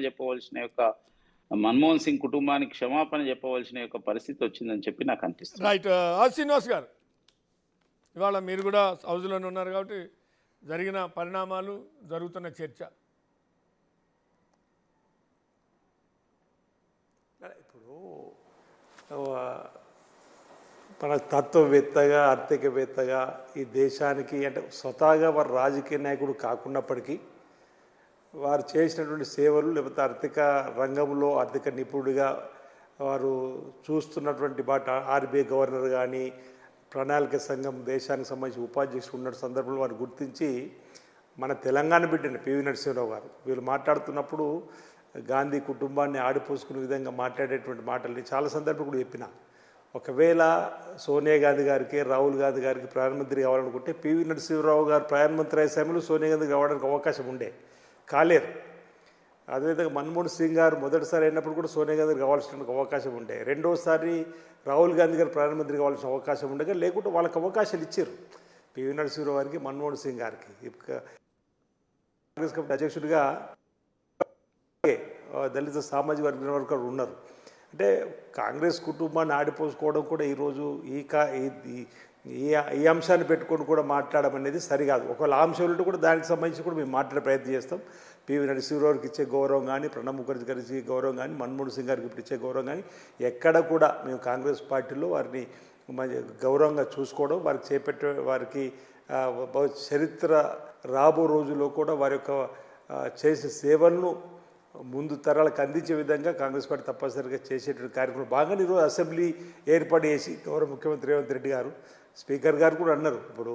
చెప్పవలసిన యొక్క మన్మోహన్ సింగ్ కుటుంబానికి క్షమాపణ చెప్పవలసిన యొక్క పరిస్థితి వచ్చిందని చెప్పి నాకు అనిపిస్తుంది. రైట్. శ్రీనివాస్ గారు, ఇవాళ మీరు కూడా హౌస్లోనే ఉన్నారు కాబట్టి జరిగిన పరిణామాలు, జరుగుతున్న చర్చ. ఇప్పుడు మన తత్వవేత్తగా, ఆర్థికవేత్తగా ఈ దేశానికి అంటే స్వతహాగా వారు రాజకీయ నాయకుడు కాకున్నప్పటికీ వారు చేసినటువంటి సేవలు, లేకపోతే ఆర్థిక రంగంలో ఆర్థిక నిపుణుడిగా వారు చూస్తున్నటువంటి బాట, ఆర్బీఐ గవర్నర్ కానీ, ప్రణాళిక సంఘం దేశానికి సంబంధించి ఉపాధ్యక్షుడు ఉన్న సందర్భంలో వారు గుర్తించి మన తెలంగాణ బిడ్డని పివి నరసింహరావు గారు వీళ్ళు మాట్లాడుతున్నప్పుడు గాంధీ కుటుంబాన్ని ఆడిపోసుకునే విధంగా మాట్లాడేటువంటి మాటల్ని చాలా సందర్భం కూడా చెప్పిన. ఒకవేళ సోనియా గాంధీ గారికి, రాహుల్ గాంధీ గారికి ప్రధానమంత్రి కావాలనుకుంటే పివి నరసింహరావు గారు ప్రధానమంత్రి అయ్యే సమయంలో సోనియా గాంధీ కావడానికి అవకాశం ఉండే, కాలేరు. అదేవిధంగా మన్మోహన్ సింగ్ గారు మొదటిసారి అయినప్పుడు కూడా సోనియా గాంధీ కావాల్సిన అవకాశం ఉండే, రెండోసారి రాహుల్ గాంధీ గారు ప్రధానమంత్రి కావాల్సిన అవకాశం ఉండగా, లేకుంటే వాళ్ళకి అవకాశాలు ఇచ్చారు పివి నరసింహరావు గారికి, మన్మోహన్ సింగ్ గారికి. కాంగ్రెస్ కమిటీ అధ్యక్షుడిగా దళిత సామాజిక వర్గం వరకు ఉన్నారు. అంటే కాంగ్రెస్ కుటుంబాన్ని ఆడిపోసుకోవడం కూడా ఈరోజు ఈ అంశాన్ని పెట్టుకొని కూడా మాట్లాడడం అనేది సరికాదు. ఒకవేళ అంశం ఉంటే కూడా దానికి సంబంధించి కూడా మేము మాట్లాడే ప్రయత్నం చేస్తాం. పివి నరసింహరావుకి ఇచ్చే గౌరవం కానీ, ప్రణబ్ ముఖర్జీ గారికి ఇచ్చే గౌరవం కానీ, మన్మోహన్ సింగ్ గారికి ఇప్పుడు ఇచ్చే గౌరవం కానీ ఎక్కడ కూడా మేము కాంగ్రెస్ పార్టీలో వారిని గౌరవంగా చూసుకోవడం, వారికి చేపట్టే వారికి చరిత్ర రాబో రోజుల్లో కూడా వారి యొక్క చేసే సేవలను ముందు తరాలకు అందించే విధంగా కాంగ్రెస్ పార్టీ తప్పనిసరిగా చేసేటువంటి కార్యక్రమం భాగంగా ఈరోజు అసెంబ్లీ ఏర్పాటు చేసి గౌరవ ముఖ్యమంత్రి రేవంత్ రెడ్డి గారు, స్పీకర్ గారు కూడా అన్నారు. ఇప్పుడు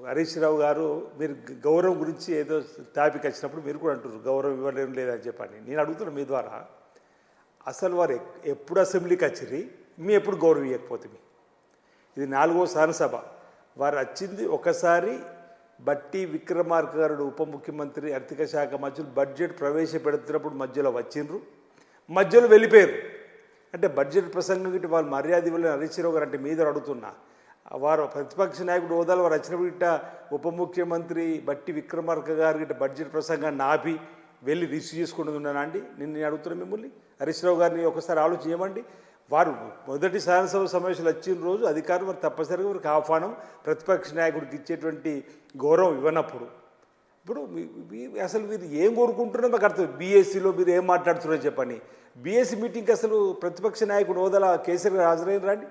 హరీష్ రావు గారు మీరు గౌరవం గురించి ఏదో టాపిక్ వచ్చినప్పుడు మీరు కూడా అంటున్నారు గౌరవం ఇవ్వలేం లేదని చెప్పని. నేను అడుగుతున్నాను మీ ద్వారా, అసలు వారు ఎప్పుడు అసెంబ్లీకి వచ్చిర్రి, మీ ఎప్పుడు గౌరవం ఇవ్వకపోతే ఇది 4వ శాసనసభ. వారు వచ్చింది ఒకసారి బట్టి విక్రమార్క గారు ఉప ముఖ్యమంత్రి, ఆర్థిక శాఖ మంత్రులు బడ్జెట్ ప్రవేశపెడుతున్నప్పుడు మధ్యలో వచ్చిండ్రు, మధ్యలో వెళ్ళిపోయారు. అంటే బడ్జెట్ ప్రసంగం గిట్ట వాళ్ళు మర్యాద ఇవ్వలేని హరీష్ రావు గారు అంటే మీద అడుగుతున్నా, వారు ప్రతిపక్ష నాయకుడు హోదాలో వారు వచ్చినప్పుడు గిట్ట ఉప ముఖ్యమంత్రి బట్టి విక్రమార్క గారు గిట్ట బడ్జెట్ ప్రసంగాన్ని ఆపి వెళ్ళి రిసీవ్ చేసుకుంటూ ఉన్నానా అండి? నేను అడుగుతున్నాను మిమ్మల్ని, హరీష్ రావు గారిని ఒకసారి ఆలోచించమండి. వారు మొదటి శాసనసభ సమావేశాలు వచ్చిన రోజు అధికారులు వారు తప్పనిసరిగా వారికి ఆహ్వానం, ప్రతిపక్ష నాయకుడికి ఇచ్చేటువంటి గౌరవం ఇవ్వనప్పుడు ఇప్పుడు అసలు మీరు ఏం కోరుకుంటున్నారో మాకు అర్థం. బీఎస్సీలో మీరు ఏం మాట్లాడుతున్నారో చెప్పని, బీఎస్సీ మీటింగ్కి అసలు ప్రతిపక్ష నాయకుడు హోదాలో కేసీఆర్ గారు హాజరైన రండి.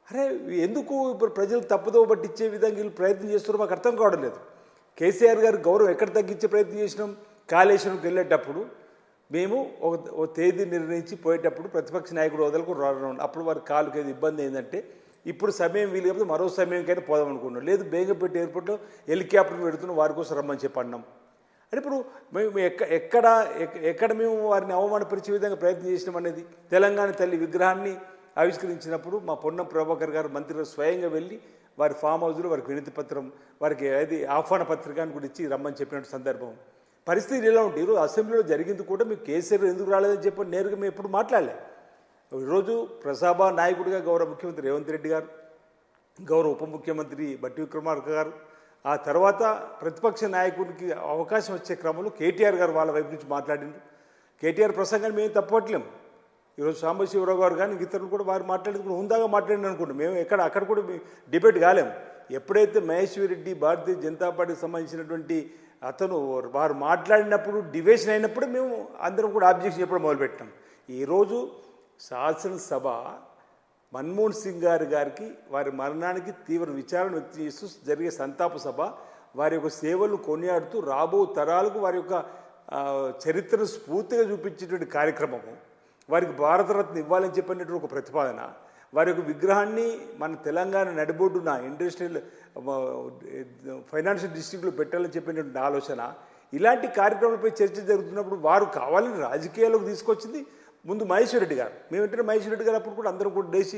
అరే ఎందుకు ఇప్పుడు ప్రజలు తప్పుదో పట్టించే విధంగా వీళ్ళు ప్రయత్నం చేస్తున్నారో మాకు అర్థం కావడం లేదు. కేసీఆర్ గారి గౌరవం ఎక్కడ తగ్గించే ప్రయత్నం చేసినాం? కాళేశ్వరంకి వెళ్ళేటప్పుడు మేము ఒక తేదీ నిర్ణయించి పోయేటప్పుడు ప్రతిపక్ష నాయకుడు హోదాలకు రావడం, అప్పుడు వారి కాలుకి ఇబ్బంది ఏంటంటే ఇప్పుడు సమయం వీలు కాకపోతే మరో సమయంకైనా పోదాం అనుకున్నాం. లేదు బేగంపేట ఎయిర్పోర్ట్లో హెలికాప్టర్ పెడుతున్నాం వారి కోసం రమ్మని చెప్పి అన్నాం. అంటే ఇప్పుడు మేము ఎక్కడ మేము వారిని అవమానపరిచే విధంగా ప్రయత్నం చేసినాం అనేది, తెలంగాణ తల్లి విగ్రహాన్ని ఆవిష్కరించినప్పుడు మా పొన్నం ప్రభాకర్ గారు మంత్రి స్వయంగా వెళ్ళి వారి ఫామ్ హౌస్లో వారికి వినతి పత్రం, వారికి అది ఆహ్వాన పత్రికాన్ని కూడా ఇచ్చి రమ్మని చెప్పినట్టు సందర్భం. పరిస్థితి ఎలా ఉంటుంది? ఈరోజు అసెంబ్లీలో జరిగింది కూడా మీకు కేసీఆర్ ఎందుకు రాలేదని చెప్పి నేరుగా మేము ఎప్పుడు మాట్లాడలే. ఈరోజు ప్రసాభ నాయకుడిగా గౌరవ ముఖ్యమంత్రి రేవంత్ రెడ్డి గారు, గౌరవ ఉప ముఖ్యమంత్రి బట్టి విక్రమార్క గారు, ఆ తర్వాత ప్రతిపక్ష నాయకుడికి అవకాశం వచ్చే క్రమంలో కేటీఆర్ గారు వాళ్ళ వైపు నుంచి మాట్లాడిండ్రు. కేటీఆర్ ప్రసంగాన్ని మేము తప్పట్లేము. ఈరోజు సాంబశివరావు గారు కానీ ఇతరులు కూడా వారు మాట్లాడేది కూడా హుందాగా మాట్లాడిన అనుకుంటాం. మేము అక్కడ కూడా డిబేట్ కాలేము. ఎప్పుడైతే మహేశ్వర్ రెడ్డి భారతీయ జనతా పార్టీకి సంబంధించినటువంటి అతను వారు మాట్లాడినప్పుడు డివేషన్ అయినప్పుడు మేము అందరం కూడా ఆబ్జెక్షన్ చెప్పడం మొదలుపెట్టాం. ఈరోజు శాసనసభ మన్మోహన్ సింగ్ గారికి వారి మరణానికి తీవ్ర విచారణ వ్యక్తం చేస్తూ జరిగే సంతాప సభ, వారి యొక్క సేవలు కొనియాడుతూ రాబో తరాలకు వారి యొక్క చరిత్రను స్ఫూర్తిగా చూపించేటువంటి కార్యక్రమము, వారికి భారతరత్న ఇవ్వాలని చెప్పినటువంటి ఒక ప్రతిపాదన, వారి యొక్క విగ్రహాన్ని మన తెలంగాణ నడిబొడ్డున ఇండస్ట్రియల్ ఫైనాన్షియల్ డిస్ట్రిక్ట్లో పెట్టాలని చెప్పినటువంటి ఆలోచన, ఇలాంటి కార్యక్రమాలపై చర్చ జరుగుతున్నప్పుడు వారు కావాలని రాజకీయాల్లోకి తీసుకొచ్చింది ముందు మహేశ్వర్ రెడ్డి గారు. మేము వెంటనే మహేశ్వర్ రెడ్డి గారు అప్పుడు కూడా అందరం కూడా లేచి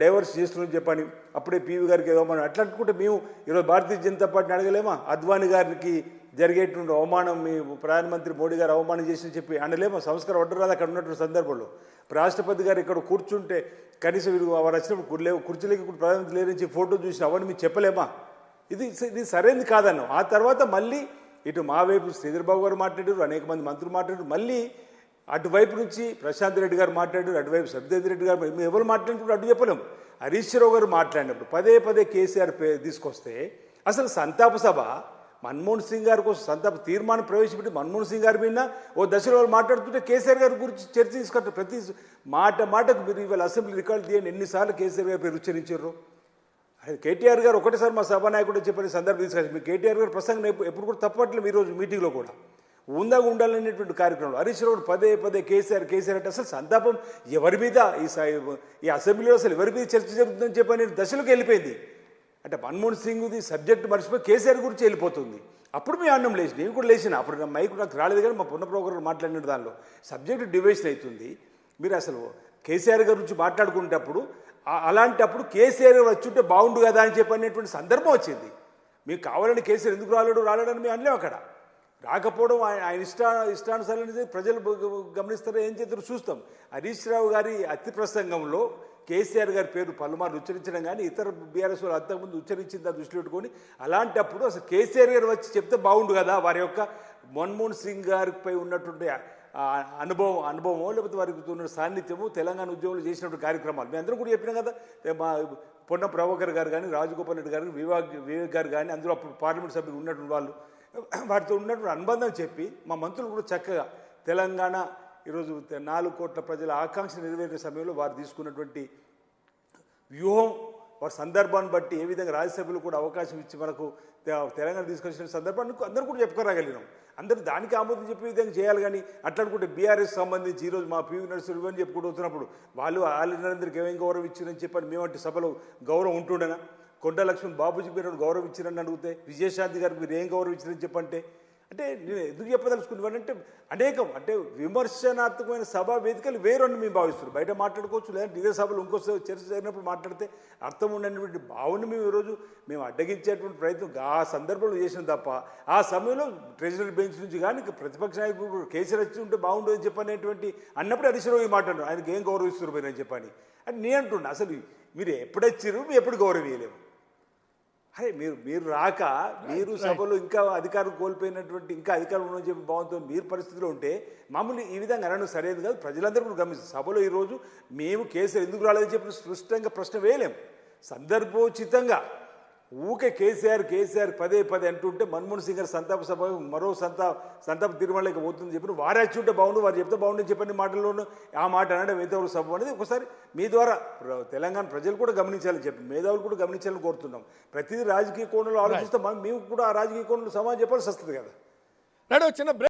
డైవర్స్ చేస్తున్నామని చెప్పని అప్పుడే పీవీ గారికి ఏమని అట్లా అనుకుంటే మేము ఈరోజు భారతీయ జనతా పార్టీని అడగలేమా? అద్వానీ గారికి జరిగేటువంటి అవమానం మీ ప్రధానమంత్రి మోడీ గారు అవమానం చేసి చెప్పి అనలేమా? సంస్కారం వడ్డరాదు అక్కడ ఉన్నటువంటి సందర్భంలో రాష్ట్రపతి గారు ఇక్కడ కూర్చుంటే కనీసం వీరు వారు వచ్చినప్పుడు లేవు కుర్చీలకి ఇప్పుడు ప్రధానమంత్రి లేరించి ఫోటో చూసిన అవన్నీ మీరు చెప్పలేమా? ఇది సరైనది కాదన్నాం. ఆ తర్వాత మళ్ళీ ఇటు మా వైపు శ్రీధర్బాబు గారు మాట్లాడారు, అనేక మంది మంత్రులు మాట్లాడారు, మళ్ళీ అటువైపు నుంచి ప్రశాంత్ రెడ్డి గారు మాట్లాడారు, అటువైపు సత్యేంద్ర రెడ్డి గారు, మేము ఎవరు మాట్లాడినప్పుడు అటు చెప్పలేము. హరీష్ రావు గారు మాట్లాడినప్పుడు పదే పదే కేసీఆర్ తీసుకొస్తే అసలు సంతాప సభ మన్మోహన్ సింగ్ గారి కోసం సంతాప తీర్మానం ప్రవేశపెట్టి మన్మోహన్ సింగ్ గారి మీద ఓ దశలో వాళ్ళు మాట్లాడుతుంటే కేసీఆర్ గారి గురించి చర్చ తీసుకుంటారు. ప్రతి మాటకు మీరు ఇవాళ అసెంబ్లీ రికార్డు తీయండి ఎన్నిసార్లు కేసీఆర్ గారు పేరు ఉచ్చరించారు. కేటీఆర్ గారు ఒకటేసారి మా సభానాయకుడు చెప్పిన సందర్భం తీసుకొచ్చి మీ కేటీఆర్ గారు ప్రసంగం ఎప్పుడు కూడా తప్పట్లేదు. ఈరోజు మీటింగ్లో కూడా ఉందాగా ఉండాలనేటువంటి కార్యక్రమంలో హరీష్ రావు పదే పదే కేసీఆర్ అంటే అసలు సంతాపం ఎవరి మీద ఈ అసెంబ్లీలో అసలు ఎవరి మీద చర్చ జరుగుతుందని చెప్పని దశలోకి వెళ్ళిపోయింది. అంటే మన్మోహన్ సింగ్ది సబ్జెక్ట్ మర్చిపోయి కేసీఆర్ గురించి వెళ్ళిపోతుంది. అప్పుడు మీ అన్నం లేచి నేను కూడా లేచిన అప్పుడు నా మైకు నాకు రాలేదు కానీ మా పున్నప్రభు గారు మాట్లాడిన దానిలో సబ్జెక్ట్ డివేషన్ అవుతుంది. మీరు అసలు కేసీఆర్ గారి గురించి మాట్లాడుకునేటప్పుడు అలాంటప్పుడు కేసీఆర్ వచ్చుంటే బాగుండు కదా అని చెప్పనేటువంటి సందర్భం వచ్చింది. మీకు కావాలని కేసీఆర్ ఎందుకు రాలేడని మేము అనలేము. అక్కడ రాకపోవడం ఆయన ఇష్టానుసారాన్ని ప్రజలు గమనిస్తారో ఏం చేస్తారో చూస్తాం. హరీష్ రావు గారి అతి ప్రసంగంలో కేసీఆర్ గారి పేరు పలుమార్లు ఉచ్చరించడం కానీ ఇతర బీఆర్ఎస్ వాళ్ళు అంతకుముందు ఉచ్చరించిందా దృష్టిలో పెట్టుకొని అలాంటప్పుడు అసలు కేసీఆర్ గారు వచ్చి చెప్తే బాగుండు కదా. వారి యొక్క మన్మోహన్ సింగ్ గారిపై ఉన్నటువంటి అనుభవం లేకపోతే వారికి ఉన్న సాన్నిధ్యము తెలంగాణ ఉద్యమంలో చేసినటువంటి కార్యక్రమాలు మేము అందరం కూడా చెప్పినాం కదా. మా పొన్న ప్రభాకర్ గారు కానీ రాజగోపాల్ రెడ్డి గారు వివేక్ గారు కానీ అందరూ అప్పుడు పార్లమెంట్ సభ్యులు ఉన్నటువంటి వాళ్ళు వాటితో ఉన్నటువంటి అనుబంధం చెప్పి మా మంత్రులు కూడా చక్కగా తెలంగాణ ఈరోజు 4 కోట్ల ప్రజల ఆకాంక్ష నెరవేరే సమయంలో వారు తీసుకున్నటువంటి వ్యూహం వారి సందర్భాన్ని బట్టి ఏ విధంగా రాజ్యసభ్యులు కూడా అవకాశం ఇచ్చి మనకు తెలంగాణ తీసుకొచ్చిన సందర్భాన్ని అందరూ కూడా చెప్పుకోరాగలిగినాం. అందరూ దానికి ఆమోదం చెప్పే విధంగా చేయాలి. కానీ అట్లా అనుకుంటే బీఆర్ఎస్ సంబంధించి ఈరోజు మా పివి నరసింహ అని చెప్పుకుంటూ వస్తున్నప్పుడు వాళ్ళు ఆలి నరేంద్రకి ఏమేం గౌరవం ఇచ్చారని చెప్పని మేమంటే సభలో గౌరవం ఉంటుండేనా? కొండ లక్ష్మణ్ బాబుజీ మీరు గౌరవం ఇచ్చారని అడిగితే విజయశాంతి గారికి మీరు ఏం గౌరవం ఇచ్చారని చెప్పంటే అంటే నేను ఎందుకు చెప్పదలుచుకున్నానంటే అనేకం అంటే విమర్శనాత్మకమైన సభా వేదికలు వేరని మేము భావిస్తున్నాం. బయట మాట్లాడుకోవచ్చు లేదంటే ఇదే సభలు ఇంకో చర్చ జరిగినప్పుడు మాట్లాడితే అర్థం ఉండేటువంటి భావన మేము అడ్డగించేటువంటి ప్రయత్నం ఆ సందర్భంలో చేసిన తప్ప ఆ సమయంలో ట్రెజరీ బెంచ్ నుంచి కానీ ప్రతిపక్ష నాయకుడు కేసీఆర్ వచ్చి ఉంటే బాగుండదని చెప్పనేటువంటి అన్నప్పుడు హరీష్ రావు మాట్లాడు ఆయనకి ఏం గౌరవిస్తారు మీరు అని చెప్పని అని నేను అంటున్నా. అసలు మీరు ఎప్పుడొచ్చారు మీ ఎప్పుడు గౌరవం ఇవ్వలేము. అరే మీరు రాక మీరు సభలో ఇంకా అధికారం కోల్పోయినటువంటి ఇంకా అధికారం ఉందని చెప్పి భావంతో మీరు పరిస్థితిలో ఉంటే మామూలు ఈ విధంగా అనడం సరైనది కాదు. ప్రజలందరూ కూడా గమనిస్తారు. సభలో ఈరోజు మేము కేసీఆర్ ఎందుకు రాలేదని చెప్పి స్పష్టంగా ప్రశ్న వేయలేము. సందర్భోచితంగా ఊకే కేసీఆర్ పదే అంటుంటే మన్మోహన్ సింగ్ గారి సంతాప సభ మరో సంతాప తీర్మానాలకు పోతుందని చెప్పి వారు వచ్చి ఉంటే బాగుండు వారు చెప్తే బాగుండని చెప్పని మాటల్లోనూ ఆ మాట అనడం ఎంతవరకు సభ అనేది ఒకసారి మీ ద్వారా తెలంగాణ ప్రజలు కూడా గమనించాలని చెప్పి మేధావులు కూడా గమనించాలని కోరుతున్నాం. ప్రతిదీ రాజకీయ కోణంలో ఆలోచిస్తే మేము కూడా ఆ రాజకీయ కోణంలో సమాధానం చెప్పాల్సి వస్తుంది కదా. చిన్న